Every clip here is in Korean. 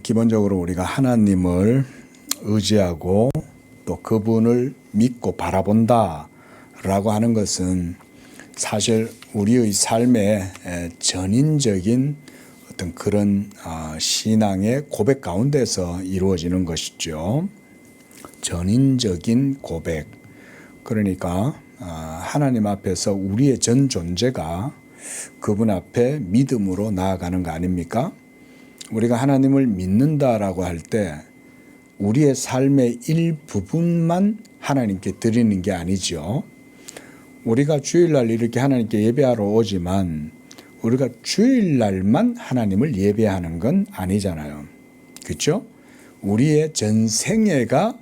기본적으로 우리가 하나님을 의지하고 또 그분을 믿고 바라본다 라고 하는 것은 사실 우리의 삶의 전인적인 어떤 그런 신앙의 고백 가운데서 이루어지는 것이죠. 전인적인 고백. 그러니까 하나님 앞에서 우리의 전 존재가 그분 앞에 믿음으로 나아가는 거 아닙니까? 우리가 하나님을 믿는다라고 할 때 우리의 삶의 일부분만 하나님께 드리는 게 아니죠. 우리가 주일날 이렇게 하나님께 예배하러 오지만 우리가 주일날만 하나님을 예배하는 건 아니잖아요. 그렇죠? 우리의 전 생애가,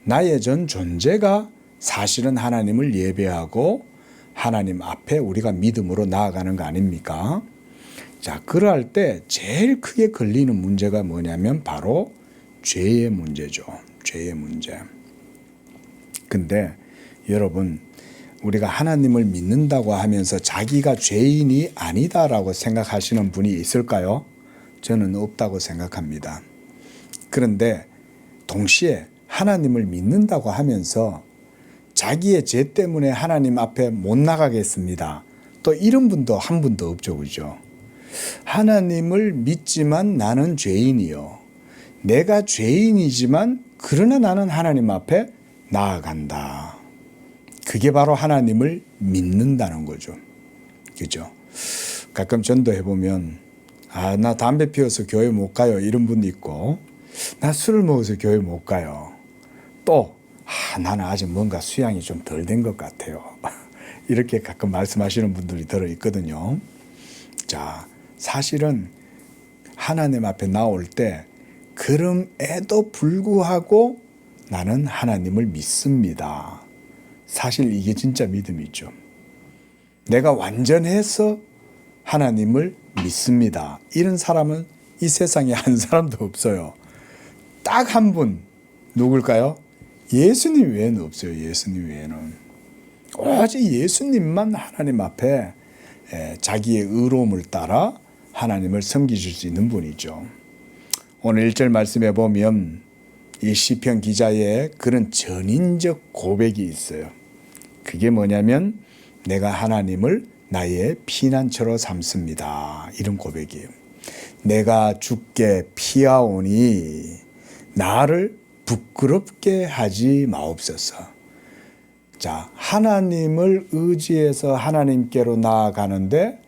나의 전 존재가 사실은 하나님을 예배하고 하나님 앞에 우리가 믿음으로 나아가는 거 아닙니까? 자, 그럴 때 제일 크게 걸리는 문제가 뭐냐면 바로 죄의 문제죠. 죄의 문제. 근데 여러분, 우리가 하나님을 믿는다고 하면서 자기가 죄인이 아니다라고 생각하시는 분이 있을까요? 저는 없다고 생각합니다. 그런데 동시에 하나님을 믿는다고 하면서 자기의 죄 때문에 하나님 앞에 못 나가겠습니다. 또 이런 분도 한 분도 없죠. 그죠? 하나님을 믿지만 나는 죄인이요. 내가 죄인이지만 그러나 나는 하나님 앞에 나아간다. 그게 바로 하나님을 믿는다는 거죠. 그죠? 가끔 전도해 보면 나 담배 피워서 교회 못 가요. 이런 분도 있고 나 술을 먹어서 교회 못 가요. 또 나는 아직 뭔가 수양이 좀 덜 된 것 같아요. 이렇게 가끔 말씀하시는 분들이 들어 있거든요. 자, 사실은 하나님 앞에 나올 때 그럼에도 불구하고 나는 하나님을 믿습니다. 사실 이게 진짜 믿음이죠. 내가 완전해서 하나님을 믿습니다. 이런 사람은 이 세상에 한 사람도 없어요. 딱 한 분, 누굴까요? 예수님 외에는 없어요. 예수님 외에는. 오직 예수님만 하나님 앞에 자기의 의로움을 따라 하나님을 섬기실 수 있는 분이죠. 오늘 1절 말씀에 보면 이 시편 기자의 그런 전인적 고백이 있어요. 그게 뭐냐면 내가 하나님을 나의 피난처로 삼습니다. 이런 고백이에요. 내가 주께 피하오니 나를 부끄럽게 하지 마옵소서. 자, 하나님을 의지해서 하나님께로 나아가는데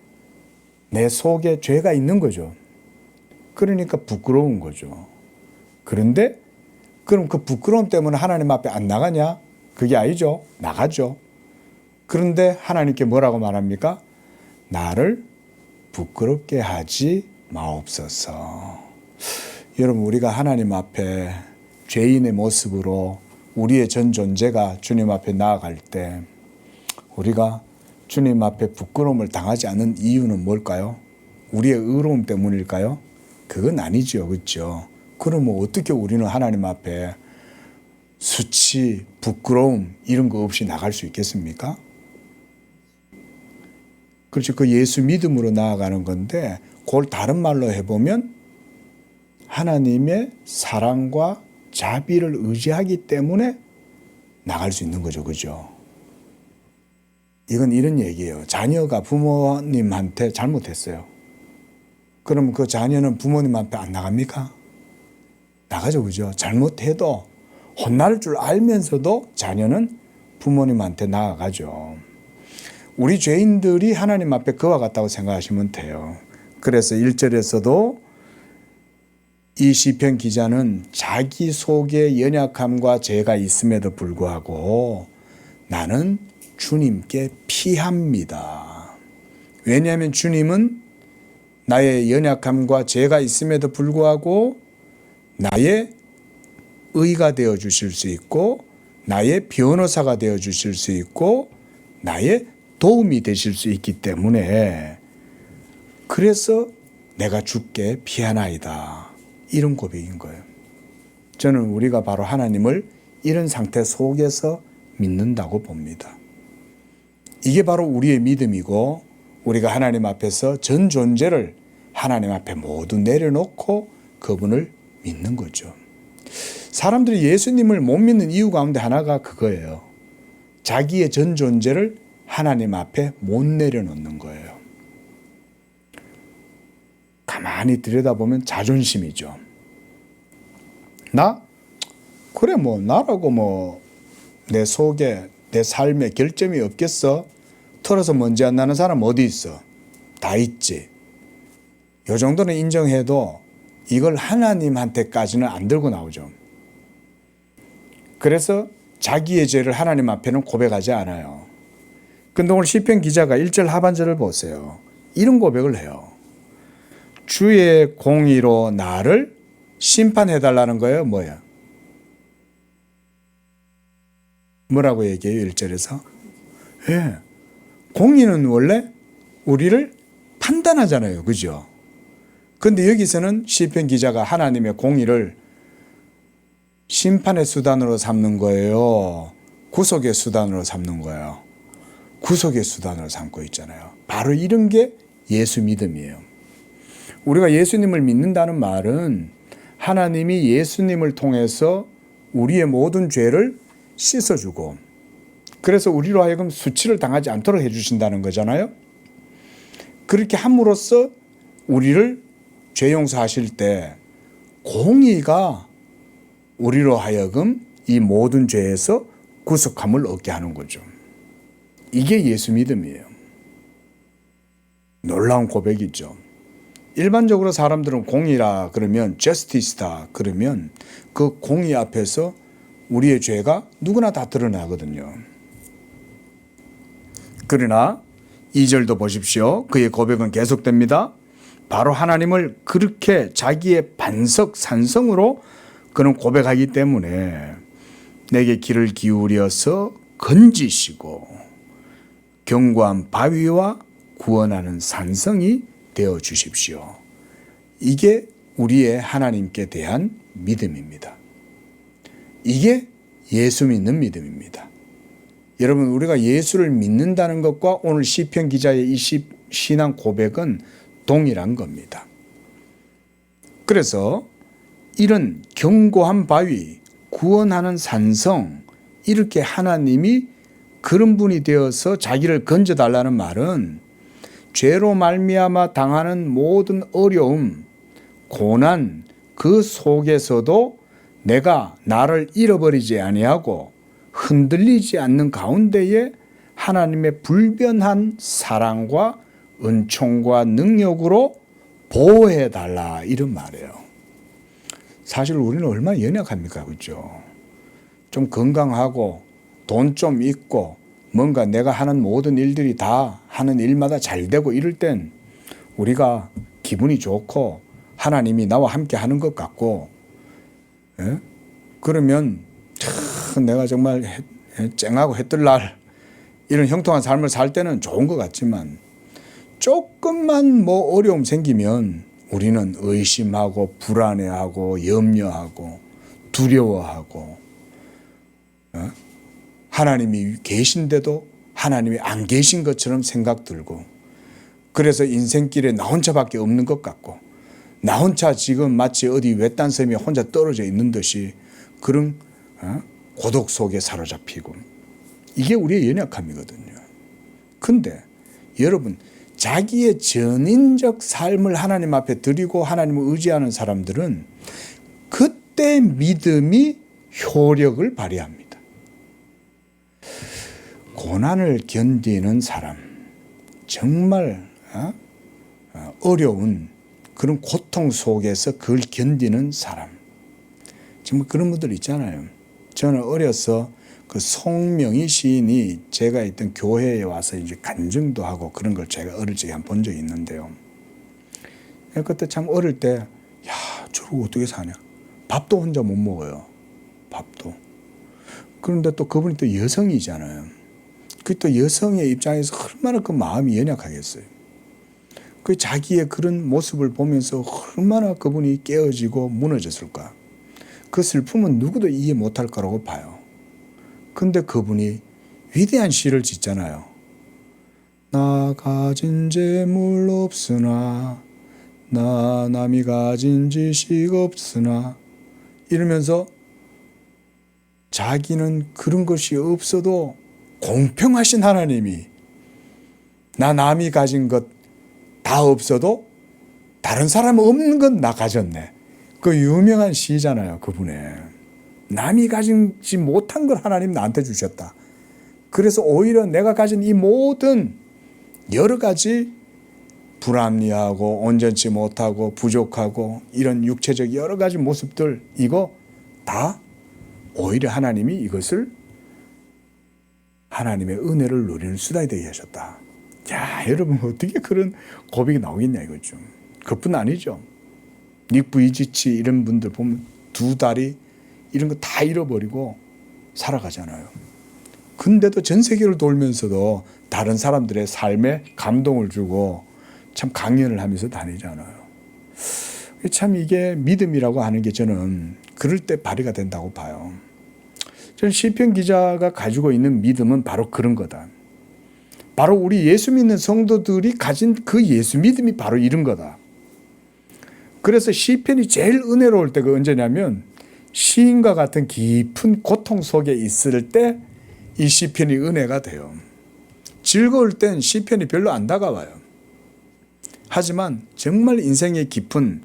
내 속에 죄가 있는 거죠. 그러니까 부끄러운 거죠. 그런데 그럼 그 부끄러움 때문에 하나님 앞에 안 나가냐? 그게 아니죠. 나가죠. 그런데 하나님께 뭐라고 말합니까? 나를 부끄럽게 하지 마옵소서. 여러분, 우리가 하나님 앞에 죄인의 모습으로 우리의 전 존재가 주님 앞에 나아갈 때 우리가 주님 앞에 부끄러움을 당하지 않는 이유는 뭘까요? 우리의 의로움 때문일까요? 그건 아니죠. 그렇죠? 그러면 어떻게 우리는 하나님 앞에 수치, 부끄러움 이런 거 없이 나갈 수 있겠습니까? 그렇죠. 그 예수 믿음으로 나아가는 건데 그걸 다른 말로 해보면 하나님의 사랑과 자비를 의지하기 때문에 나갈 수 있는 거죠. 그죠? 이건 이런 얘기예요. 자녀가 부모님한테 잘못했어요. 그럼 그 자녀는 부모님 앞에 안 나갑니까? 나가죠. 그죠? 잘못해도 혼날 줄 알면서도 자녀는 부모님한테 나아가죠. 우리 죄인들이 하나님 앞에 그와 같다고 생각하시면 돼요. 그래서 1절에서도 이 시편 기자는 자기 속에 연약함과 죄가 있음에도 불구하고 나는 주님께 피합니다. 왜냐하면 주님은 나의 연약함과 죄가 있음에도 불구하고 나의 의가 되어 주실 수 있고 나의 변호사가 되어 주실 수 있고 나의 도움이 되실 수 있기 때문에 그래서 내가 주께 피하나이다. 이런 고백인 거예요. 저는 우리가 바로 하나님을 이런 상태 속에서 믿는다고 봅니다. 이게 바로 우리의 믿음이고 우리가 하나님 앞에서 전 존재를 하나님 앞에 모두 내려놓고 그분을 믿는 거죠. 사람들이 예수님을 못 믿는 이유 가운데 하나가 그거예요. 자기의 전 존재를 하나님 앞에 못 내려놓는 거예요. 가만히 들여다보면 자존심이죠. 그래 나라고 내 속에 내 삶에 결점이 없겠어? 털어서 먼지 안 나는 사람 어디 있어? 다 있지. 요 정도는 인정해도 이걸 하나님한테까지는 안 들고 나오죠. 그래서 자기의 죄를 하나님 앞에는 고백하지 않아요. 근데 오늘 시편 기자가 1절 하반절을 보세요. 이런 고백을 해요. 주의 공의로 나를 심판해달라는 거예요. 뭐야? 뭐라고 얘기해요? 1절에서? 예. 공의는 원래 우리를 판단하잖아요. 그죠? 근데 여기서는 시편 기자가 하나님의 공의를 심판의 수단으로 삼는 거예요. 구속의 수단으로 삼는 거예요. 구속의 수단으로 삼고 있잖아요. 바로 이런 게 예수 믿음이에요. 우리가 예수님을 믿는다는 말은 하나님이 예수님을 통해서 우리의 모든 죄를 씻어주고 그래서 우리로 하여금 수치를 당하지 않도록 해주신다는 거잖아요. 그렇게 함으로써 우리를 죄 용서하실 때 공의가 우리로 하여금 이 모든 죄에서 구속함을 얻게 하는 거죠. 이게 예수 믿음이에요. 놀라운 고백이죠. 일반적으로 사람들은 공의라 그러면 justice다 그러면 그 공의 앞에서 우리의 죄가 누구나 다 드러나거든요. 그러나 2절도 보십시오. 그의 고백은 계속됩니다. 바로 하나님을 그렇게 자기의 반석 산성으로 그는 고백하기 때문에 내게 귀를 기울여서 건지시고 견고한 바위와 구원하는 산성이 되어 주십시오. 이게 우리의 하나님께 대한 믿음입니다. 이게 예수 믿는 믿음입니다. 여러분 우리가 예수를 믿는다는 것과 오늘 시편 기자의 이 신앙 고백은 동일한 겁니다. 그래서 이런 견고한 바위, 구원하는 산성 이렇게 하나님이 그런 분이 되어서 자기를 건져달라는 말은 죄로 말미암아 당하는 모든 어려움, 고난 그 속에서도 내가 나를 잃어버리지 아니하고 흔들리지 않는 가운데에 하나님의 불변한 사랑과 은총과 능력으로 보호해달라 이런 말이에요. 사실 우리는 얼마나 연약합니까? 그렇죠? 좀 건강하고 돈 좀 있고 뭔가 내가 하는 모든 일들이 다 하는 일마다 잘 되고 이럴 땐 우리가 기분이 좋고 하나님이 나와 함께 하는 것 같고 예? 그러면 내가 정말 쨍하고 해뜰 날 이런 형통한 삶을 살 때는 좋은 것 같지만 조금만 어려움 생기면 우리는 의심하고 불안해하고 염려하고 두려워하고 하나님이 계신데도 하나님이 안 계신 것처럼 생각 들고 그래서 인생길에 나 혼자밖에 없는 것 같고 나 혼자 지금 마치 어디 외딴 섬에 혼자 떨어져 있는 듯이 그런 고독 속에 사로잡히고 이게 우리의 연약함이거든요. 근데 여러분 자기의 전인적 삶을 하나님 앞에 드리고 하나님을 의지하는 사람들은 그때 믿음이 효력을 발휘합니다. 고난을 견디는 사람, 정말 어려운 그런 고통 속에서 그걸 견디는 사람, 정말 그런 분들 있잖아요. 저는 어려서 그 송명희 시인이 제가 있던 교회에 와서 이제 간증도 하고 그런 걸 제가 어릴 적에 본 적이 있는데요. 그때 참 어릴 때, 저러고 어떻게 사냐? 밥도 혼자 못 먹어요. 밥도. 그런데 또 그분이 또 여성이잖아요. 그 또 여성의 입장에서 얼마나 그 마음이 연약하겠어요. 그 자기의 그런 모습을 보면서 얼마나 그분이 깨어지고 무너졌을까. 그 슬픔은 누구도 이해 못할 거라고 봐요. 근데 그분이 위대한 시를 짓잖아요. 나 가진 재물 없으나 나 남이 가진 지식 없으나 이러면서 자기는 그런 것이 없어도 공평하신 하나님이 나 남이 가진 것 다 없어도 다른 사람 없는 건 나 가졌네. 그 유명한 시잖아요. 그분의. 남이 가지지 못한 걸 하나님 나한테 주셨다. 그래서 오히려 내가 가진 이 모든 여러 가지 불합리하고 온전치 못하고 부족하고 이런 육체적 여러 가지 모습들 이거 다 오히려 하나님이 이것을 하나님의 은혜를 누리는 수단이 되게 하셨다. 야, 여러분 어떻게 그런 고백이 나오겠냐 이거죠. 그뿐 아니죠. 닉 부이지치 이런 분들 보면 두 다리 이런 거 다 잃어버리고 살아가잖아요. 근데도 전 세계를 돌면서도 다른 사람들의 삶에 감동을 주고 참 강연을 하면서 다니잖아요. 참 이게 믿음이라고 하는 게 저는 그럴 때 발휘가 된다고 봐요. 저는 시편 기자가 가지고 있는 믿음은 바로 그런 거다. 바로 우리 예수 믿는 성도들이 가진 그 예수 믿음이 바로 이런 거다. 그래서 시편이 제일 은혜로울 때가 언제냐면 시인과 같은 깊은 고통 속에 있을 때 이 시편이 은혜가 돼요. 즐거울 땐 시편이 별로 안 다가와요. 하지만 정말 인생의 깊은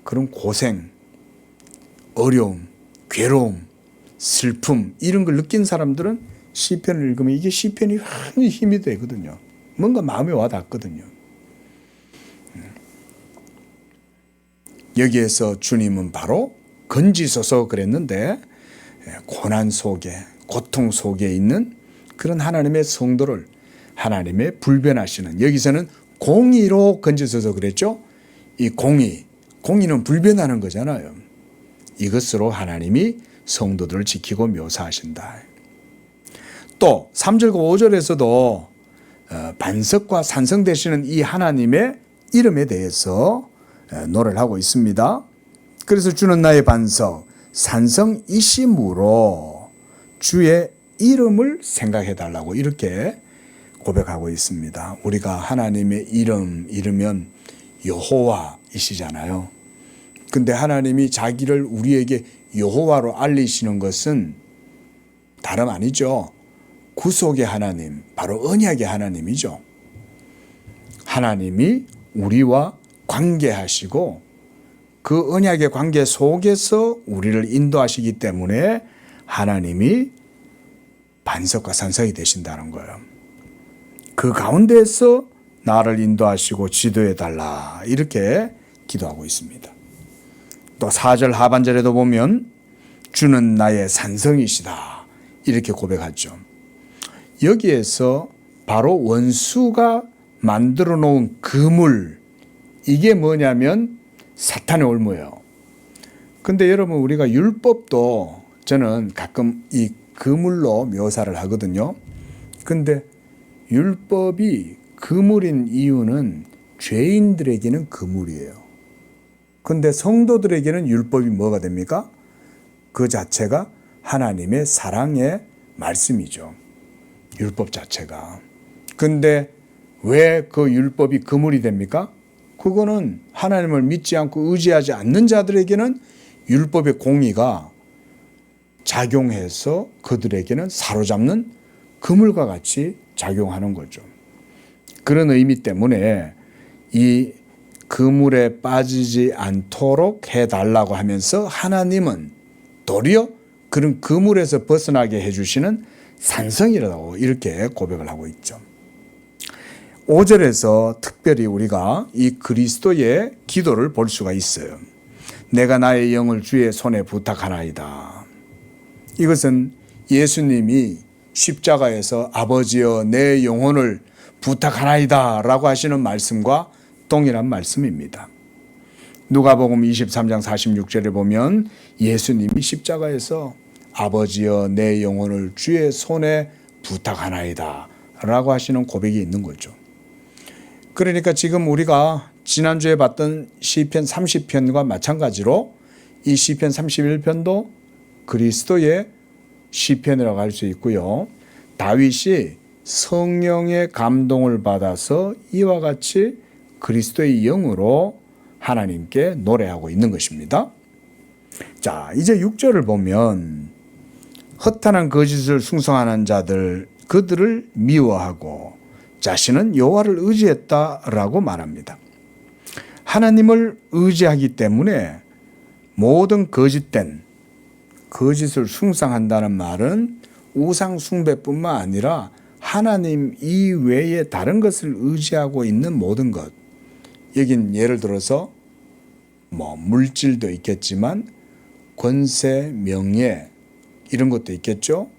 그런 고생, 어려움, 괴로움, 슬픔 이런 걸 느낀 사람들은 시편을 읽으면 이게 시편이 굉장히 힘이 되거든요. 뭔가 마음에 와닿거든요. 여기에서 주님은 바로 건지소서 그랬는데 고난 속에 고통 속에 있는 그런 하나님의 성도를 하나님의 불변하시는 여기서는 공의로 건지소서 그랬죠. 이 공의는 불변하는 거잖아요. 이것으로 하나님이 성도들을 지키고 묘사하신다. 또 3절과 5절에서도 반석과 산성 되시는 이 하나님의 이름에 대해서 노래를 하고 있습니다. 그래서 주는 나의 반석, 산성이심으로 주의 이름을 생각해 달라고 이렇게 고백하고 있습니다. 우리가 하나님의 이르면 여호와이시잖아요. 근데 하나님이 자기를 우리에게 여호와로 알리시는 것은 다름 아니죠. 구속의 하나님, 바로 언약의 하나님이죠. 하나님이 우리와 관계하시고 그 언약의 관계 속에서 우리를 인도하시기 때문에 하나님이 반석과 산성이 되신다는 거예요. 그 가운데에서 나를 인도하시고 지도해 달라 이렇게 기도하고 있습니다. 또 4절 하반절에도 보면 주는 나의 산성이시다 이렇게 고백하죠. 여기에서 바로 원수가 만들어 놓은 그물 이게 뭐냐면 사탄의 올무예요. 근데 여러분 우리가 율법도 저는 가끔 이 그물로 묘사를 하거든요. 근데 율법이 그물인 이유는 죄인들에게는 그물이에요. 근데 성도들에게는 율법이 뭐가 됩니까? 그 자체가 하나님의 사랑의 말씀이죠. 율법 자체가. 근데 왜 그 율법이 그물이 됩니까? 그거는 하나님을 믿지 않고 의지하지 않는 자들에게는 율법의 공의가 작용해서 그들에게는 사로잡는 그물과 같이 작용하는 거죠. 그런 의미 때문에 이 그물에 빠지지 않도록 해달라고 하면서 하나님은 도리어 그런 그물에서 벗어나게 해주시는 산성이라고 이렇게 고백을 하고 있죠. 5절에서 특별히 우리가 이 그리스도의 기도를 볼 수가 있어요. 내가 나의 영을 주의 손에 부탁하나이다. 이것은 예수님이 십자가에서 아버지여 내 영혼을 부탁하나이다 라고 하시는 말씀과 동일한 말씀입니다. 누가복음 23장 46절에 보면 예수님이 십자가에서 아버지여 내 영혼을 주의 손에 부탁하나이다 라고 하시는 고백이 있는 거죠. 그러니까 지금 우리가 지난주에 봤던 시편 30편과 마찬가지로 이 시편 31편도 그리스도의 시편이라고 할 수 있고요. 다윗이 성령의 감동을 받아서 이와 같이 그리스도의 영으로 하나님께 노래하고 있는 것입니다. 자, 이제 6절을 보면 허탄한 거짓을 숭상하는 자들 그들을 미워하고 자신은 여호와를 의지했다라고 말합니다. 하나님을 의지하기 때문에 모든 거짓된 거짓을 숭상한다는 말은 우상 숭배뿐만 아니라 하나님 이외에 다른 것을 의지하고 있는 모든 것. 여긴 예를 들어서 물질도 있겠지만 권세, 명예 이런 것도 있겠죠.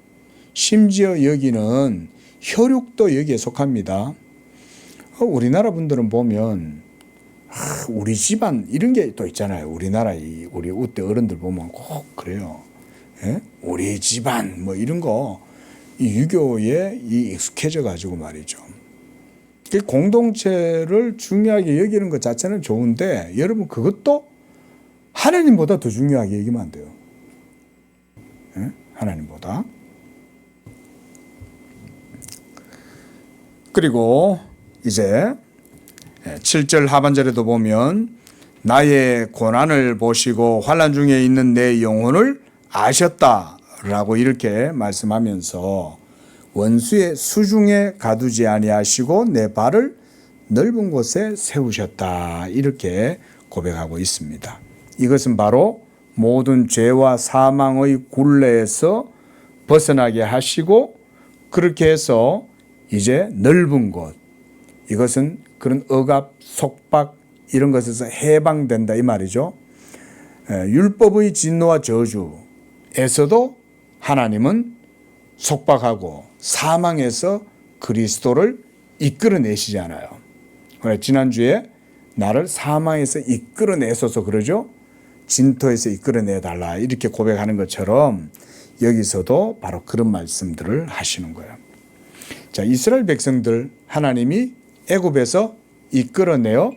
심지어 여기는 혈육도 여기에 속합니다. 우리나라 분들은 보면 우리 집안 이런 게 또 있잖아요. 우리나라 우리 우때 어른들 보면 꼭 그래요. 예? 우리 집안 이런 거 이 유교에 익숙해져 가지고 말이죠. 공동체를 중요하게 여기는 것 자체는 좋은데 여러분 그것도 하나님보다 더 중요하게 여기면 안 돼요. 예? 하나님보다. 그리고 이제 7절 하반절에도 보면 나의 고난을 보시고 환난 중에 있는 내 영혼을 아셨다라고 이렇게 말씀하면서 원수의 수중에 가두지 아니하시고 내 발을 넓은 곳에 세우셨다 이렇게 고백하고 있습니다. 이것은 바로 모든 죄와 사망의 굴레에서 벗어나게 하시고 그렇게 해서 이제 넓은 곳, 이것은 그런 억압, 속박 이런 것에서 해방된다 이 말이죠. 율법의 진노와 저주에서도 하나님은 속박하고 사망에서 그리스도를 이끌어내시잖아요. 지난주에 나를 사망에서 이끌어내소서 그러죠. 진토에서 이끌어내달라 이렇게 고백하는 것처럼 여기서도 바로 그런 말씀들을 하시는 거예요. 자, 이스라엘 백성들 하나님이 애굽에서 이끌어내어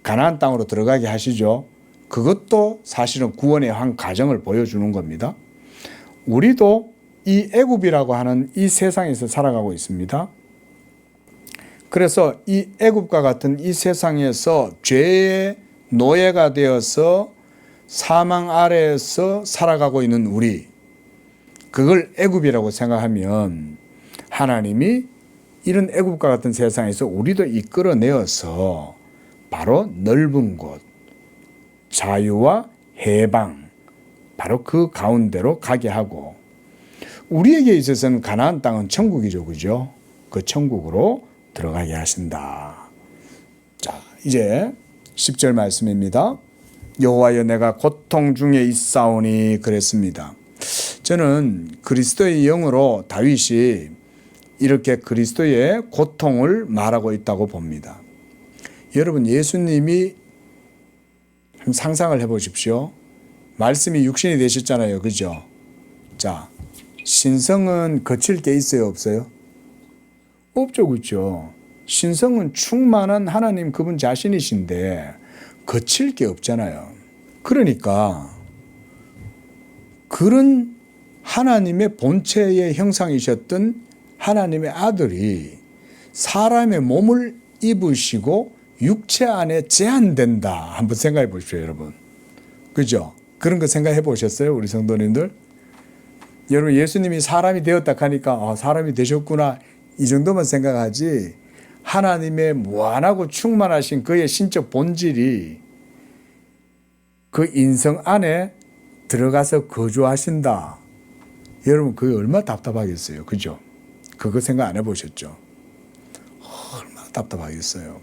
가나안 땅으로 들어가게 하시죠. 그것도 사실은 구원의 한 과정을 보여주는 겁니다. 우리도 이 애굽이라고 하는 이 세상에서 살아가고 있습니다. 그래서 이 애굽과 같은 이 세상에서 죄의 노예가 되어서 사망 아래에서 살아가고 있는 우리, 그걸 애굽이라고 생각하면 하나님이 이런 애굽과 같은 세상에서 우리도 이끌어내어서 바로 넓은 곳, 자유와 해방, 바로 그 가운데로 가게 하고 우리에게 있어서는 가나안 땅은 천국이죠. 그죠? 그 천국으로 들어가게 하신다. 자, 이제 10절 말씀입니다. 여호와여 내가 고통 중에 있사오니 그랬습니다. 저는 그리스도의 영으로 다윗이 이렇게 그리스도의 고통을 말하고 있다고 봅니다. 여러분 예수님이 한번 상상을 해보십시오. 말씀이 육신이 되셨잖아요. 그죠? 자, 신성은 거칠 게 있어요? 없어요? 없죠. 그렇죠? 신성은 충만한 하나님 그분 자신이신데 거칠 게 없잖아요. 그러니까 그런 하나님의 본체의 형상이셨던 하나님의 아들이 사람의 몸을 입으시고 육체 안에 제한된다. 한번 생각해 보십시오, 여러분. 그죠? 그런 거 생각해 보셨어요, 우리 성도님들? 여러분, 예수님이 사람이 되었다 하니까 사람이 되셨구나 이 정도만 생각하지 하나님의 무한하고 충만하신 그의 신적 본질이 그 인성 안에 들어가서 거주하신다. 여러분, 그게 얼마나 답답하겠어요. 그죠? 그거 생각 안 해보셨죠? 얼마나 답답하겠어요.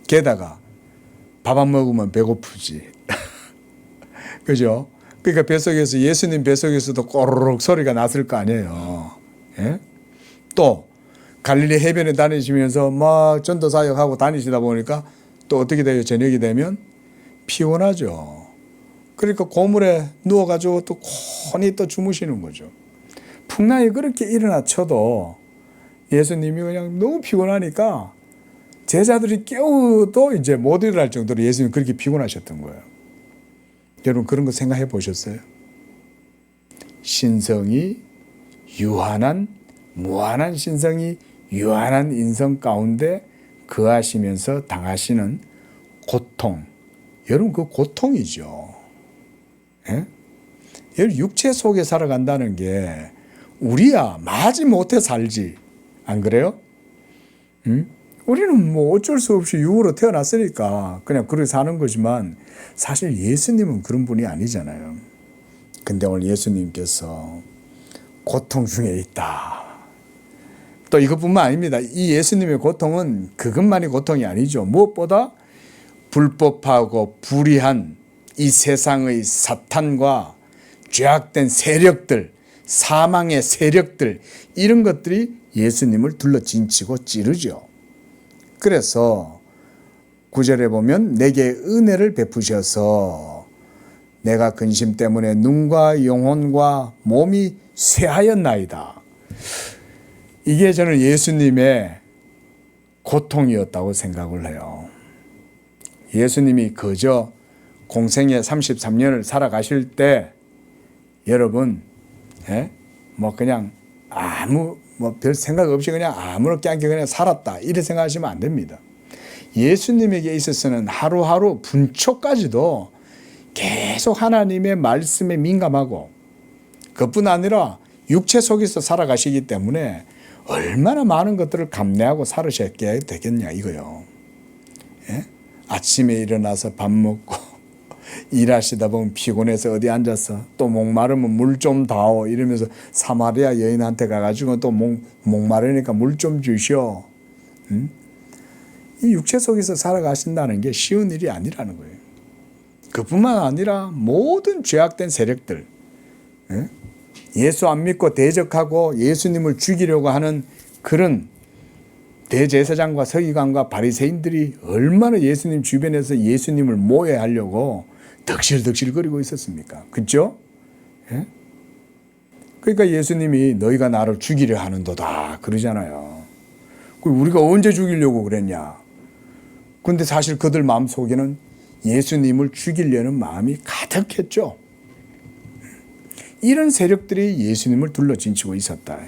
게다가 밥 안 먹으면 배고프지. 그죠? 그러니까 뱃속에서 예수님 뱃속에서도 꼬르륵 소리가 났을 거 아니에요. 예? 또 갈릴리 해변에 다니시면서 막 전도 사역하고 다니시다 보니까 또 어떻게 돼요? 저녁이 되면 피곤하죠. 그러니까 고물에 누워가지고 또 곤히 또 주무시는 거죠. 풍랑이 그렇게 일어나 쳐도 예수님이 그냥 너무 피곤하니까 제자들이 깨워도 이제 못 일어날 정도로 예수님이 그렇게 피곤하셨던 거예요. 여러분 그런 거 생각해 보셨어요? 신성이 유한한 무한한 신성이 유한한 인성 가운데 거하시면서 당하시는 고통. 여러분 그 고통이죠. 예? 여러분 육체 속에 살아간다는 게 우리야 마지 못해 살지. 안 그래요? 응? 우리는 뭐 어쩔 수 없이 육으로 태어났으니까 그냥 그렇게 사는 거지만 사실 예수님은 그런 분이 아니잖아요. 근데 오늘 예수님께서 고통 중에 있다. 또 이것뿐만 아닙니다. 이 예수님의 고통은 그것만이 고통이 아니죠. 무엇보다 불법하고 불의한 이 세상의 사탄과 죄악된 세력들, 사망의 세력들 이런 것들이 예수님을 둘러진치고 찌르죠. 그래서 9절에 보면 내게 은혜를 베푸셔서 내가 근심 때문에 눈과 영혼과 몸이 쇠하였나이다. 이게 저는 예수님의 고통이었다고 생각을 해요. 예수님이 그저 공생애 33년을 살아가실 때 여러분 뭐 그냥 별 생각 없이 그냥 아무렇게 않게 그냥 살았다 이렇게 생각하시면 안 됩니다. 예수님에게 있어서는 하루하루 분초까지도 계속 하나님의 말씀에 민감하고 그뿐 아니라 육체 속에서 살아가시기 때문에 얼마나 많은 것들을 감내하고 살으셨게 되겠냐 이거요. 예? 아침에 일어나서 밥 먹고 일하시다 보면 피곤해서 어디 앉아서 또 목마르면 물 좀 다오 이러면서 사마리아 여인한테 가가지고 또 목마르니까 물 좀 주시오. 이 육체 속에서 살아가신다는 게 쉬운 일이 아니라는 거예요. 그뿐만 아니라 모든 죄악된 세력들, 예수 안 믿고 대적하고 예수님을 죽이려고 하는 그런 대제사장과 서기관과 바리새인들이 얼마나 예수님 주변에서 예수님을 모해하려고 덕실덕실거리고 있었습니까? 그렇죠? 예? 그러니까 예수님이 너희가 나를 죽이려 하는도다 그러잖아요. 우리가 언제 죽이려고 그랬냐? 근데 사실 그들 마음속에는 예수님을 죽이려는 마음이 가득했죠. 이런 세력들이 예수님을 둘러진치고 있었다.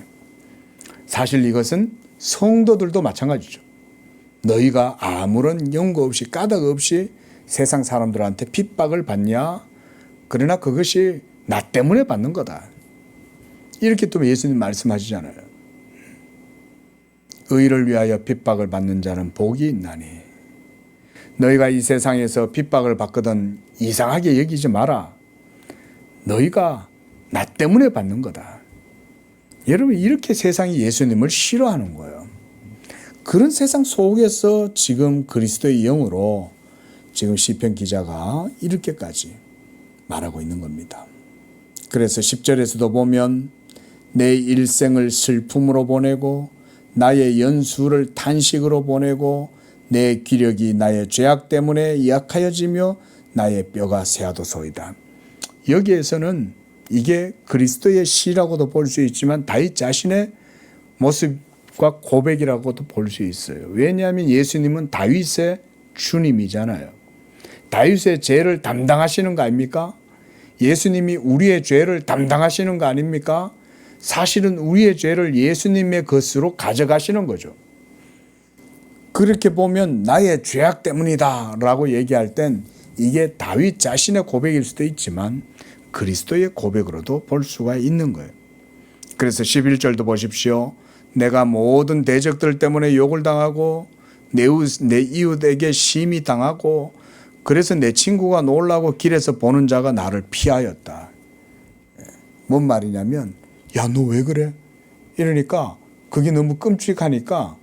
사실 이것은 성도들도 마찬가지죠. 너희가 아무런 연고 없이 까닭 없이 세상 사람들한테 핍박을 받냐? 그러나 그것이 나 때문에 받는 거다. 이렇게 또 예수님 말씀하시잖아요. 의를 위하여 핍박을 받는 자는 복이 있나니 너희가 이 세상에서 핍박을 받거든 이상하게 여기지 마라. 너희가 나 때문에 받는 거다. 여러분 이렇게 세상이 예수님을 싫어하는 거예요. 그런 세상 속에서 지금 그리스도의 영으로 지금 시편 기자가 이렇게까지 말하고 있는 겁니다. 그래서 10절에서도 보면 내 일생을 슬픔으로 보내고 나의 연수를 탄식으로 보내고 내 기력이 나의 죄악 때문에 약하여지며 나의 뼈가 쇠하도소이다. 여기에서는 이게 그리스도의 시라고도 볼 수 있지만 다윗 자신의 모습과 고백이라고도 볼 수 있어요. 왜냐하면 예수님은 다윗의 주님이잖아요. 다윗의 죄를 담당하시는 거 아닙니까? 예수님이 우리의 죄를 담당하시는 거 아닙니까? 사실은 우리의 죄를 예수님의 것으로 가져가시는 거죠. 그렇게 보면 나의 죄악 때문이다 라고 얘기할 땐 이게 다윗 자신의 고백일 수도 있지만 그리스도의 고백으로도 볼 수가 있는 거예요. 그래서 11절도 보십시오. 내가 모든 대적들 때문에 욕을 당하고 내 이웃에게 심히 당하고 그래서 내 친구가 놀라고 길에서 보는 자가 나를 피하였다. 뭔 말이냐면 야, 너 왜 그래? 이러니까 그게 너무 끔찍하니까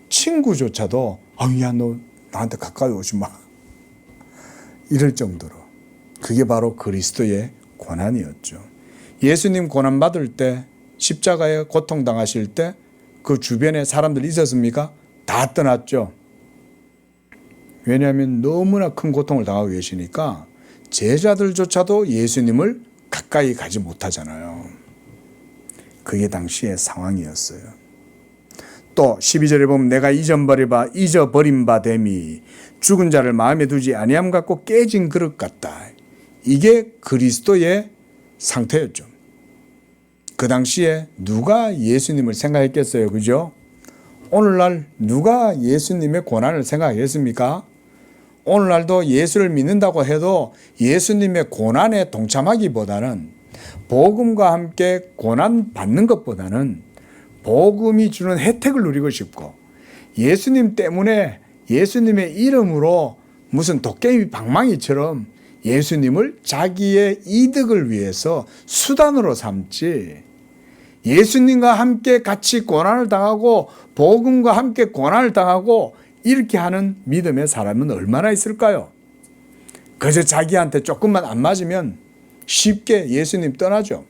친구조차도 야, 너 나한테 가까이 오지 마. 이럴 정도로. 그게 바로 그리스도의 고난이었죠. 예수님 고난받을 때 십자가에 고통당하실 때 그 주변에 사람들 있었습니까? 다 떠났죠. 왜냐하면 너무나 큰 고통을 당하고 계시니까 제자들조차도 예수님을 가까이 가지 못하잖아요. 그게 당시의 상황이었어요. 또 12절에 보면 내가 잊어버린 바 됨이 죽은 자를 마음에 두지 아니함 같고 깨진 그릇 같다. 이게 그리스도의 상태였죠. 그 당시에 누가 예수님을 생각했겠어요? 그죠? 오늘날 누가 예수님의 고난을 생각했습니까? 오늘날도 예수를 믿는다고 해도 예수님의 고난에 동참하기보다는 복음과 함께 고난 받는 것보다는 복음이 주는 혜택을 누리고 싶고 예수님 때문에 예수님의 이름으로 무슨 도깨비 방망이처럼 예수님을 자기의 이득을 위해서 수단으로 삼지 예수님과 함께 같이 고난을 당하고 복음과 함께 고난을 당하고 이렇게 하는 믿음의 사람은 얼마나 있을까요? 그저 자기한테 조금만 안 맞으면 쉽게 예수님 떠나죠.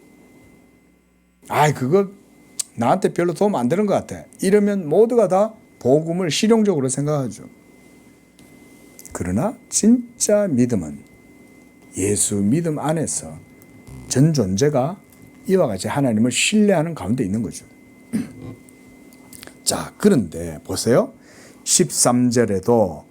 그거 나한테 별로 도움 안 되는 것 같아. 이러면 모두가 다 복음을 실용적으로 생각하죠. 그러나 진짜 믿음은 예수 믿음 안에서 전 존재가 이와 같이 하나님을 신뢰하는 가운데 있는 거죠. 자, 그런데 보세요. 13절에도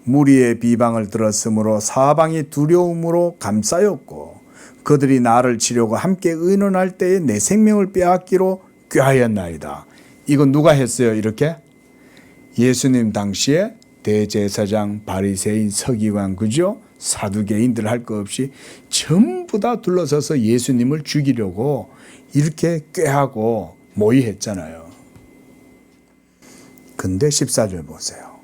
무리의 비방을 들었으므로 사방이 두려움으로 감싸였고 그들이 나를 치려고 함께 의논할 때에 내 생명을 빼앗기로 꾀하였나이다. 이건 누가 했어요? 이렇게? 예수님 당시에 대제사장, 바리새인, 서기관, 그죠? 사두개인들 할 거 없이 전부 다 둘러서서 예수님을 죽이려고 이렇게 꾀하고 모의했잖아요. 근데 14절 보세요.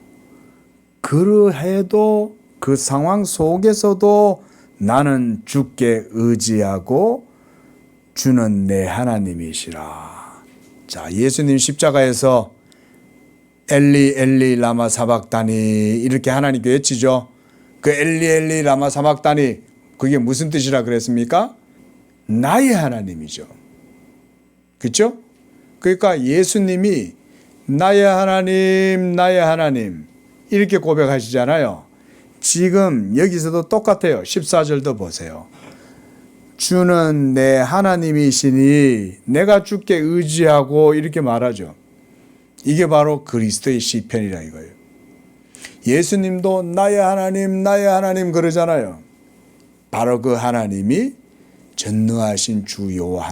그러해도 그 상황 속에서도 나는 주께 의지하고 주는 내 하나님이시라. 자, 예수님 십자가에서 엘리 엘리 라마 사박다니 이렇게 하나님께 외치죠. 그 엘리 엘리 라마 사박다니 그게 무슨 뜻이라 그랬습니까? 나의 하나님이죠. 그렇죠? 그러니까 예수님이 나의 하나님 나의 하나님 이렇게 고백하시잖아요. 지금 여기서도 똑같아요. 14절도 보세요. 주는 내 하나님이시니 내가 주께 의지하고 이렇게 말하죠. 이게 바로 그리스도의 시편이라 이거예요. 예수님도 나의 하나님 그러잖아요. 바로 그 하나님이 전능하신 주 여호와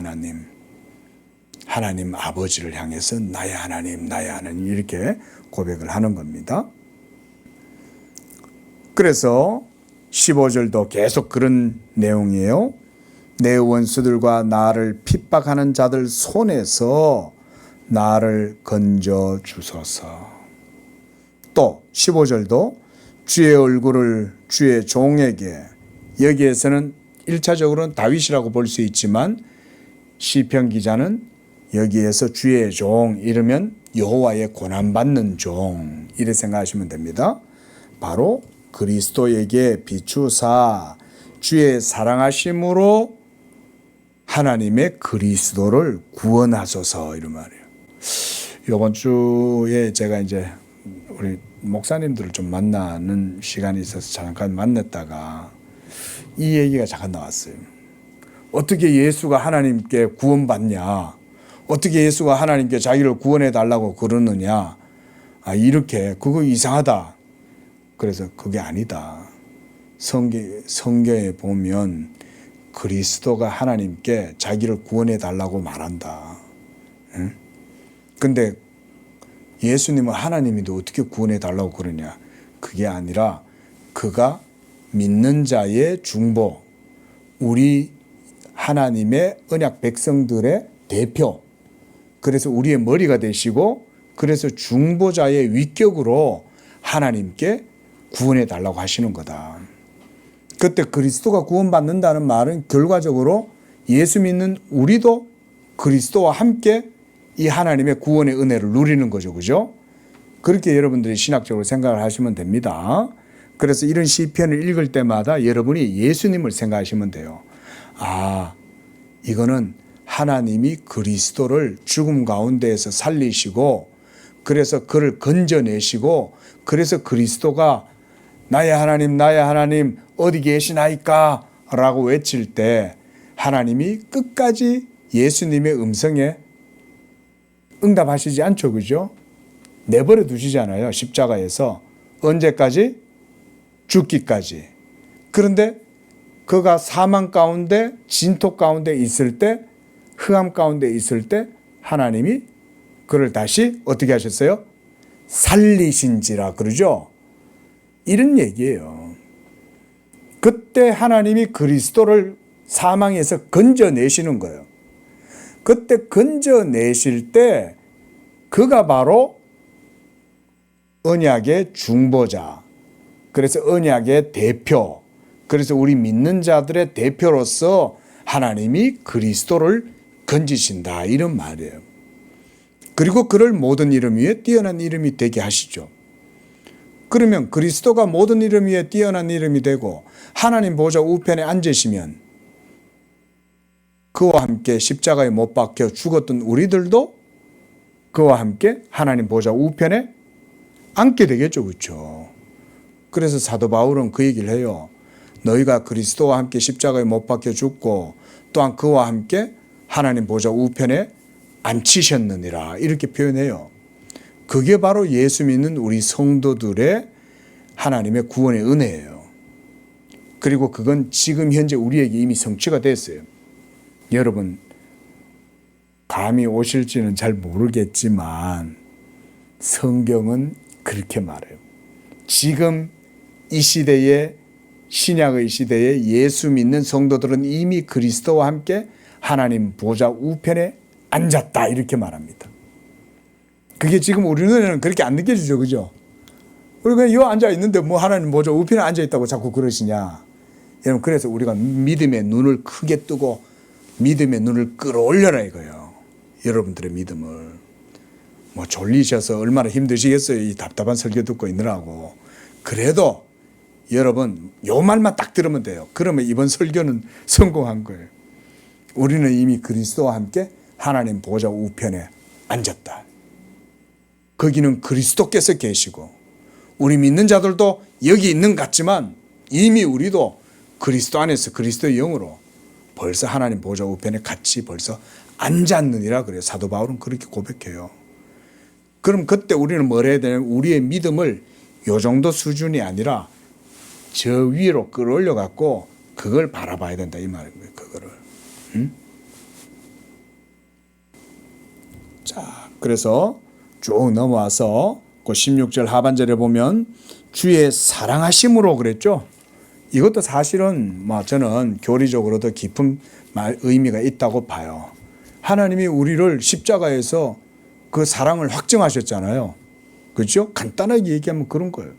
하나님 아버지를 향해서 나의 하나님 이렇게 고백을 하는 겁니다. 그래서 15절도 계속 그런 내용이에요. 내 원수들과 나를 핍박하는 자들 손에서 나를 건져 주소서. 또 15절도 주의 얼굴을 주의 종에게, 여기에서는 1차적으로는 다윗이라고 볼 수 있지만 시편 기자는 여기에서 주의 종 이러면 여호와의 고난받는 종 이렇게 생각하시면 됩니다. 바로 그리스도에게 비추사 주의 사랑하심으로 하나님의 그리스도를 구원하소서 이런 말이에요. 이번 주에 제가 이제 우리 목사님들을 좀 만나는 시간이 있어서 잠깐 만났다가 이 얘기가 잠깐 나왔어요. 어떻게 예수가 하나님께 구원받냐? 어떻게 예수가 하나님께 자기를 구원해 달라고 그러느냐? 이렇게 그거 이상하다. 그래서 그게 아니다. 성경에 보면 그리스도가 하나님께 자기를 구원해 달라고 말한다. 근데 예수님은 하나님인데 어떻게 구원해 달라고 그러냐? 그게 아니라 그가 믿는 자의 중보, 우리 하나님의 언약 백성들의 대표, 그래서 우리의 머리가 되시고 그래서 중보자의 위격으로 하나님께 구원해 달라고 하시는 거다. 그때 그리스도가 구원받는다는 말은 결과적으로 예수 믿는 우리도 그리스도와 함께 이 하나님의 구원의 은혜를 누리는 거죠. 그죠? 그렇게 여러분들이 신학적으로 생각을 하시면 됩니다. 그래서 이런 시편을 읽을 때마다 여러분이 예수님을 생각하시면 돼요. 이거는 하나님이 그리스도를 죽음 가운데에서 살리시고 그래서 그를 건져내시고 그래서 그리스도가 나의 하나님 어디 계시나이까 라고 외칠 때 하나님이 끝까지 예수님의 음성에 응답하시지 않죠. 그죠? 내버려 두시잖아요. 십자가에서. 언제까지? 죽기까지. 그런데 그가 사망 가운데 진토 가운데 있을 때 흑암 가운데 있을 때 하나님이 그를 다시 어떻게 하셨어요? 살리신지라 그러죠. 이런 얘기예요. 그때 하나님이 그리스도를 사망에서 건져내시는 거예요. 그때 건져내실 때 그가 바로 언약의 중보자, 그래서 언약의 대표, 그래서 우리 믿는 자들의 대표로서 하나님이 그리스도를 건지신다, 이런 말이에요. 그리고 그를 모든 이름 위에 뛰어난 이름이 되게 하시죠. 그러면 그리스도가 모든 이름 위에 뛰어난 이름이 되고 하나님 보좌 우편에 앉으시면 그와 함께 십자가에 못 박혀 죽었던 우리들도 그와 함께 하나님 보좌 우편에 앉게 되겠죠. 그렇죠? 그래서 사도 바울은 그 얘기를 해요. 너희가 그리스도와 함께 십자가에 못 박혀 죽고 또한 그와 함께 하나님 보좌 우편에 앉히셨느니라, 이렇게 표현해요. 그게 바로 예수 믿는 우리 성도들의 하나님의 구원의 은혜예요. 그리고 그건 지금 현재 우리에게 이미 성취가 됐어요. 여러분, 감이 오실지는 잘 모르겠지만 성경은 그렇게 말해요. 지금 이 시대에, 신약의 시대에 예수 믿는 성도들은 이미 그리스도와 함께 하나님 보좌 우편에 앉았다, 이렇게 말합니다. 그게 지금 우리 눈에는 그렇게 안 느껴지죠. 그죠? 우리가 이 앉아 있는데 뭐 하나님 보좌 우편에 앉아 있다고 자꾸 그러시냐. 여러분, 그래서 우리가 믿음의 눈을 크게 뜨고 믿음의 눈을 끌어올려라 이거예요. 여러분들의 믿음을. 뭐 졸리셔서 얼마나 힘드시겠어요. 이 답답한 설교 듣고 있느라고. 그래도 여러분, 요 말만 딱 들으면 돼요. 그러면 이번 설교는 성공한 거예요. 우리는 이미 그리스도와 함께 하나님 보좌 우편에 앉았다. 거기는 그리스도께서 계시고 우리 믿는 자들도 여기 있는 것 같지만 이미 우리도 그리스도 안에서 그리스도의 영으로 벌써 하나님 보좌 우편에 같이 벌써 앉았느니라 그래요. 사도 바울은 그렇게 고백해요. 그럼 그때 우리는 뭘 해야 되냐면 우리의 믿음을 요 정도 수준이 아니라 저 위로 끌어올려 갖고 그걸 바라봐야 된다, 이 말인 거예요. 그거를. 자, 그래서 쭉 넘어와서 그 16절 하반절에 보면 주의 사랑하심으로 그랬죠. 이것도 사실은 뭐 저는 교리적으로도 깊은 의미가 있다고 봐요. 하나님이 우리를 십자가에서 그 사랑을 확증하셨잖아요. 그렇죠? 간단하게 얘기하면 그런 거예요.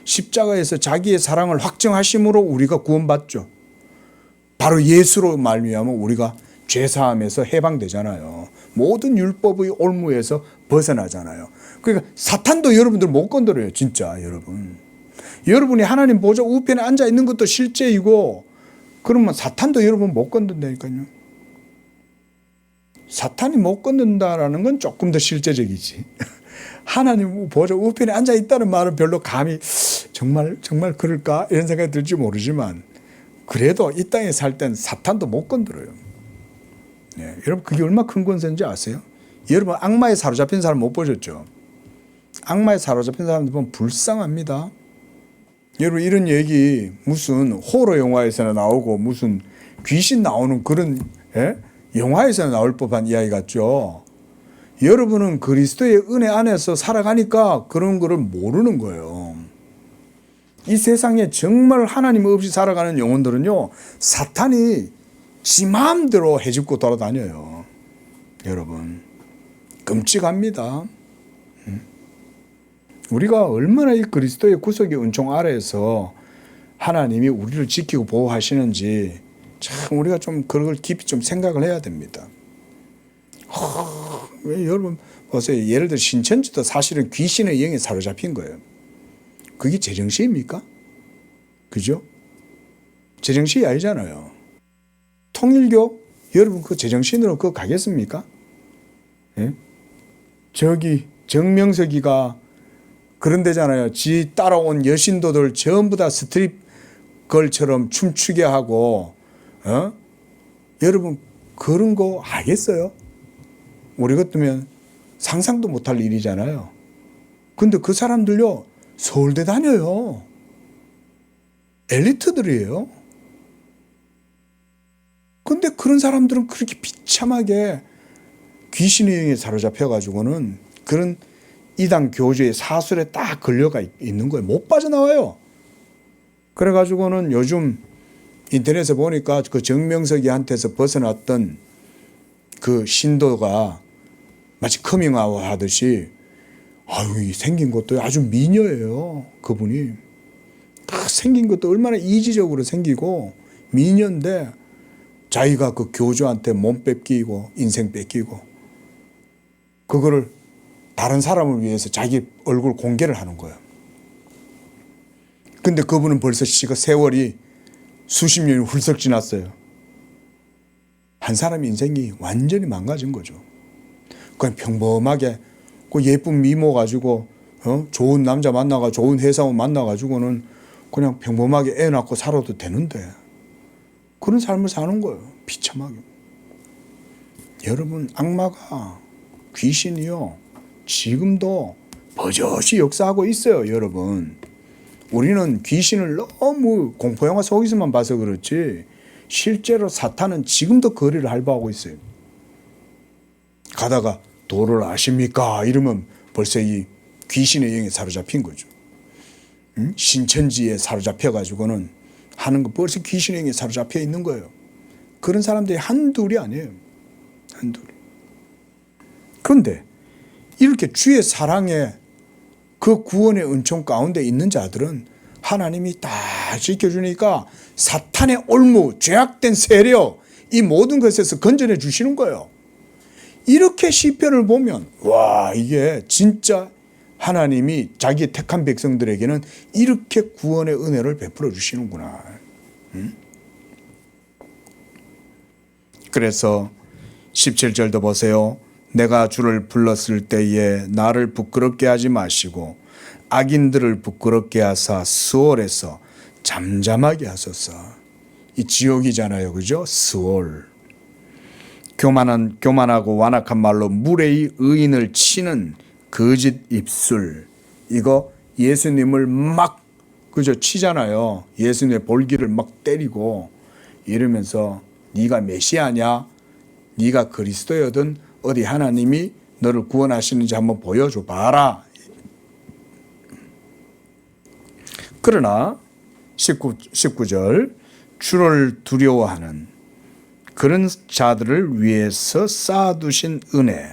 십자가에서 자기의 사랑을 확증하심으로 우리가 구원받죠. 바로 예수로 말미암아 우리가 죄사함에서 해방되잖아요. 모든 율법의 올무에서 벗어나잖아요. 그러니까 사탄도 여러분들 못 건드려요. 진짜 여러분. 여러분이 하나님 보좌 우편에 앉아 있는 것도 실제이고 그러면 사탄도 여러분 못 건든다니까요. 사탄이 못 건든다라는 건 조금 더 실제적이지. 하나님 보좌 우편에 앉아 있다는 말은 별로 감히 정말 그럴까 이런 생각이 들지 모르지만 그래도 이 땅에 살 땐 사탄도 못 건드려요. 네, 여러분 그게 얼마나 큰 권세인지 아세요? 여러분 악마에 사로잡힌 사람 못 보셨죠? 악마에 사로잡힌 사람들 보면 불쌍합니다. 여러분 이런 얘기 무슨 호러 영화에서나 나오고 무슨 귀신 나오는 그런 영화에서나 나올 법한 이야기 같죠. 여러분은 그리스도의 은혜 안에서 살아가니까 그런 거를 모르는 거예요. 이 세상에 정말 하나님 없이 살아가는 영혼들은요, 사탄이 지 마음대로 해집고 돌아다녀요. 여러분 끔찍합니다. 우리가 얼마나 이 그리스도의 구속의 은총 아래에서 하나님이 우리를 지키고 보호하시는지 참 우리가 좀 그걸 깊이 좀 생각을 해야 됩니다. 왜 여러분 보세요. 예를 들어 신천지도 사실은 귀신의 영에 사로잡힌 거예요. 그게 제정신입니까? 그죠? 제정신이 아니잖아요. 통일교 여러분 그 제정신으로 그거 가겠습니까? 예? 저기 정명석이가 그런 데잖아요. 지 따라온 여신도들 전부 다 스트립 걸처럼 춤추게 하고 여러분 그런 거 하겠어요? 우리 같으면 상상도 못할 일이잖아요. 근데 그 사람들요 서울대 다녀요. 엘리트들이에요. 근데 그런 사람들은 그렇게 비참하게 귀신의 영에 사로잡혀가지고는 그런 이단 교주의 사술에 딱 걸려가 있는 거예요. 못 빠져나와요. 그래가지고는 요즘 인터넷에 보니까 그 정명석이한테서 벗어났던 그 신도가 마치 커밍아웃 하듯이 아유, 생긴 것도 아주 미녀예요. 그분이. 생긴 것도 얼마나 이지적으로 생기고 미녀인데 자기가 그 교주한테 몸 뺏기고 인생 뺏기고 그거를 다른 사람을 위해서 자기 얼굴 공개를 하는 거예요. 근데 그분은 벌써 세월이 수십 년이 훌쩍 지났어요. 한 사람 인생이 완전히 망가진 거죠. 그냥 평범하게 그 예쁜 미모 가지고 좋은 남자 만나가 좋은 회사원 만나가지고는 그냥 평범하게 애 낳고 살아도 되는데 그런 삶을 사는 거예요. 비참하게. 여러분, 악마가 귀신이요 지금도 버젓이 역사하고 있어요. 여러분, 우리는 귀신을 너무 공포영화 속에서만 봐서 그렇지 실제로 사탄은 지금도 거리를 할애하고 있어요. 가다가 도를 아십니까? 이러면 벌써 이 귀신의 영에 사로잡힌 거죠. 신천지에 사로잡혀가지고는 하는 거 벌써 귀신의 영에 사로잡혀 있는 거예요. 그런 사람들이 한둘이 아니에요. 한둘. 그런데 이렇게 주의 사랑에 그 구원의 은총 가운데 있는 자들은 하나님이 다 지켜주니까 사탄의 올무, 죄악된 세력, 이 모든 것에서 건져내 주시는 거예요. 이렇게 시편을 보면 와, 이게 진짜 하나님이 자기 택한 백성들에게는 이렇게 구원의 은혜를 베풀어 주시는구나. 그래서 17절도 보세요. 내가 주를 불렀을 때에 나를 부끄럽게 하지 마시고 악인들을 부끄럽게 하사 스월에서 잠잠하게 하소서. 이 지옥이잖아요. 그죠? 스월. 교만하고 완악한 말로 무례히 의인을 치는 거짓 입술. 이거 예수님을 막 그저 치잖아요. 예수님의 볼기를 막 때리고 이러면서 네가 메시아냐? 네가 그리스도여든 어디 하나님이 너를 구원하시는지 한번 보여줘 봐라. 그러나 19절 주를 두려워하는 그런 자들을 위해서 쌓아두신 은혜,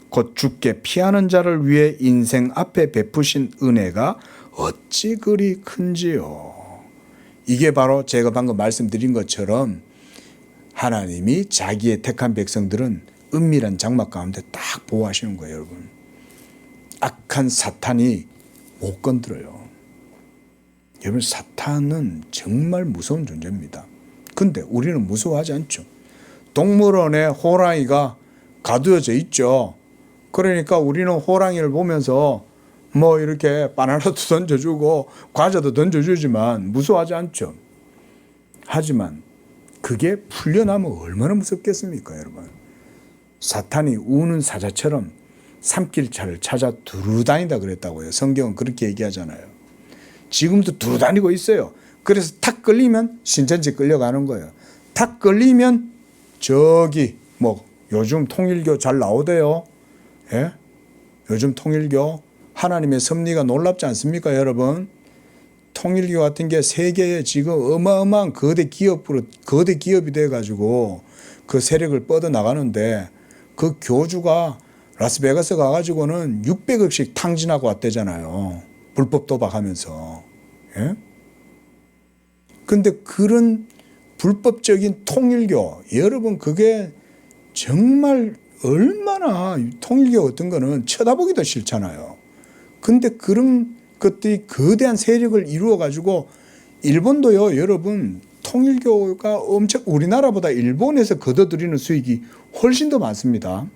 곧 주께 피하는 자를 위해 인생 앞에 베푸신 은혜가 어찌 그리 큰지요. 이게 바로 제가 방금 말씀드린 것처럼 하나님이 자기의 택한 백성들은 은밀한 장막 가운데 딱 보호하시는 거예요. 여러분, 악한 사탄이 못 건드려요. 여러분, 사탄은 정말 무서운 존재입니다. 근데 우리는 무서워하지 않죠. 동물원에 호랑이가 가두어져 있죠. 그러니까 우리는 호랑이를 보면서 뭐 이렇게 바나나도 던져주고 과자도 던져주지만 무서워하지 않죠. 하지만 그게 풀려나면 얼마나 무섭겠습니까, 여러분. 사탄이 우는 사자처럼 삼킬차를 찾아 두루다닌다 그랬다고요. 성경은 그렇게 얘기하잖아요. 지금도 두루다니고 있어요. 그래서 탁 걸리면 신천지 끌려가는 거예요. 탁 걸리면 저기 뭐 요즘 통일교 잘 나오대요. 예? 요즘 통일교 하나님의 섭리가 놀랍지 않습니까, 여러분? 통일교 같은 게 세계에 지금 어마어마한 거대 기업이 돼가지고 그 세력을 뻗어 나가는데 그 교주가 라스베가스 가가지고는 600억씩 탕진하고 왔대잖아요. 불법 도박하면서. 예? 근데 그런 불법적인 통일교, 여러분 그게 정말 얼마나 통일교 어떤 거는 쳐다보기도 싫잖아요. 근데 그런 것들이 거대한 세력을 이루어 가지고 일본도요, 여러분 통일교가 엄청 우리나라보다 일본에서 거둬들이는 수익이 훨씬 더 많습니다.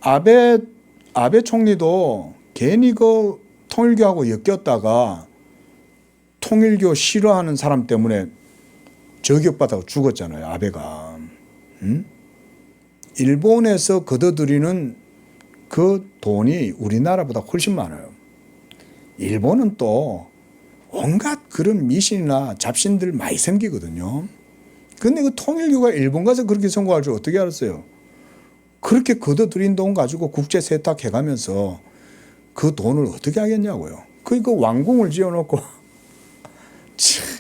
아베 총리도 괜히 그 통일교하고 엮였다가 통일교 싫어하는 사람 때문에 저격받아서 죽었잖아요, 아베가. 일본에서 거둬들이는 그 돈이 우리나라보다 훨씬 많아요. 일본은 또 온갖 그런 미신이나 잡신들 많이 생기거든요. 근데 그 통일교가 일본 가서 그렇게 성공할 줄 어떻게 알았어요? 그렇게 거둬들인 돈 가지고 국제 세탁해 가면서 그 돈을 어떻게 하겠냐고요. 그러니까 왕궁을 지어놓고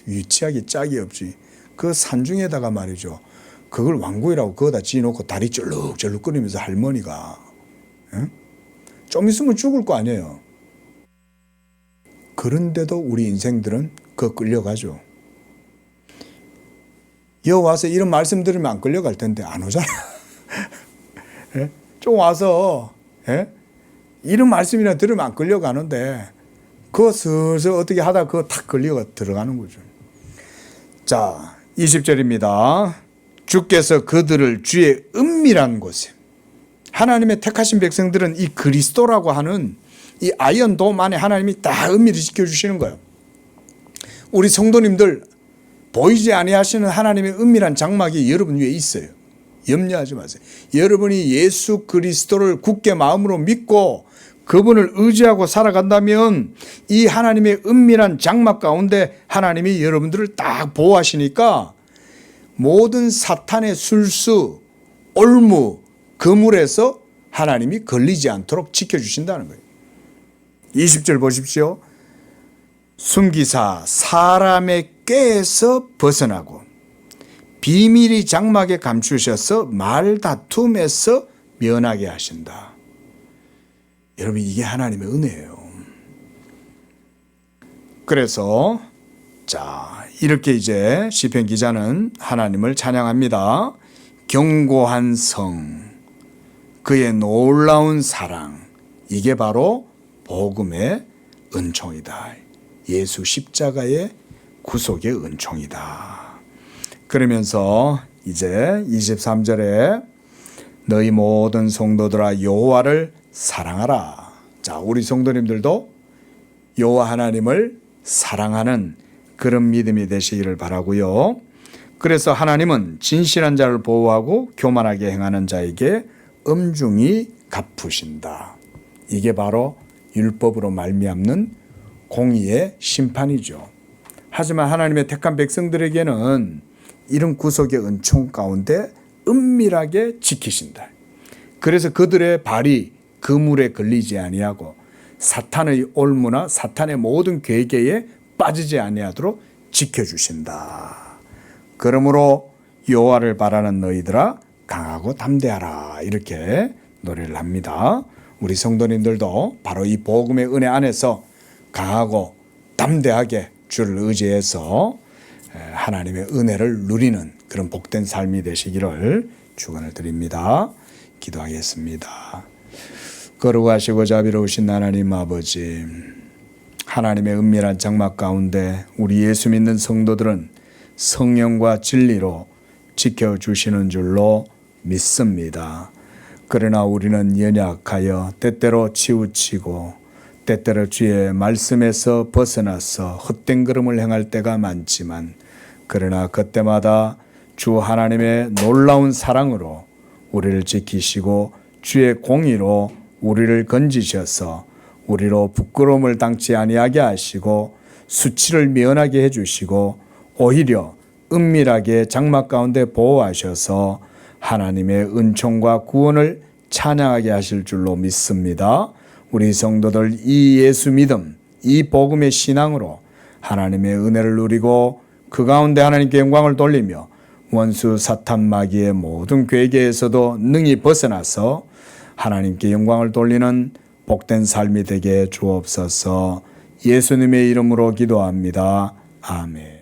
위치하기 짝이 없지. 그 산중에다가 말이죠. 그걸 왕궁이라고 거기다 지어놓고 다리 쩔룩쩔룩 거리면서 할머니가 좀 있으면 죽을 거 아니에요. 그런데도 우리 인생들은 그 끌려가죠. 여 와서 이런 말씀 들으면 안 끌려갈 텐데 안 오잖아. 좀 와서 이런 말씀이나 들으면 안 끌려가는데 그거 슬슬 어떻게 하다 그거 탁 끌려가 들어가는 거죠. 자, 20절입니다. 주께서 그들을 주의 은밀한 곳에, 하나님의 택하신 백성들은 이 그리스도라고 하는 이 아이언돔 안에 하나님이 다 은밀히 지켜주시는 거예요. 우리 성도님들 보이지 아니하시는 하나님의 은밀한 장막이 여러분 위에 있어요. 염려하지 마세요. 여러분이 예수 그리스도를 굳게 마음으로 믿고 그분을 의지하고 살아간다면 이 하나님의 은밀한 장막 가운데 하나님이 여러분들을 딱 보호하시니까 모든 사탄의 술수, 올무, 그물에서 하나님이 걸리지 않도록 지켜주신다는 거예요. 20절 보십시오. 숨기사 사람의 꾀에서 벗어나고 비밀이 장막에 감추셔서 말다툼에서 면하게 하신다. 여러분, 이게 하나님의 은혜예요. 그래서 이렇게 이제 시편 기자는 하나님을 찬양합니다. 견고한 성, 그의 놀라운 사랑, 이게 바로 복음의 은총이다. 예수 십자가의 구속의 은총이다. 그러면서 이제 23절에 너희 모든 성도들아 여호와를 사랑하라. 자, 우리 성도님들도 여호와 하나님을 사랑하는 그런 믿음이 되시기를 바라고요. 그래서 하나님은 진실한 자를 보호하고 교만하게 행하는 자에게 엄중히 갚으신다. 이게 바로 율법으로 말미암는 공의의 심판이죠. 하지만 하나님의 택한 백성들에게는 이런 구속의 은총 가운데 은밀하게 지키신다. 그래서 그들의 발이 그물에 걸리지 아니하고 사탄의 올무나 사탄의 모든 괴계에 빠지지 아니하도록 지켜주신다. 그러므로 여호와를 바라는 너희들아 강하고 담대하라, 이렇게 노래를 합니다. 우리 성도님들도 바로 이 복음의 은혜 안에서 강하고 담대하게 주를 의지해서 하나님의 은혜를 누리는 그런 복된 삶이 되시기를 축원을 드립니다. 기도하겠습니다. 거룩하시고 자비로우신 하나님 아버지, 하나님의 은밀한 장막 가운데 우리 예수 믿는 성도들은 성령과 진리로 지켜주시는 줄로 믿습니다. 그러나 우리는 연약하여 때때로 치우치고 때때로 주의 말씀에서 벗어나서 헛된 걸음을 행할 때가 많지만, 그러나 그때마다 주 하나님의 놀라운 사랑으로 우리를 지키시고 주의 공의로 우리를 건지셔서 우리로 부끄러움을 당치 아니하게 하시고 수치를 면하게 해주시고 오히려 은밀하게 장막 가운데 보호하셔서 하나님의 은총과 구원을 찬양하게 하실 줄로 믿습니다. 우리 성도들 이 예수 믿음, 이 복음의 신앙으로 하나님의 은혜를 누리고 그 가운데 하나님께 영광을 돌리며 원수 사탄 마귀의 모든 괴계에서도 능히 벗어나서 하나님께 영광을 돌리는 복된 삶이 되게 주옵소서. 예수님의 이름으로 기도합니다. 아멘.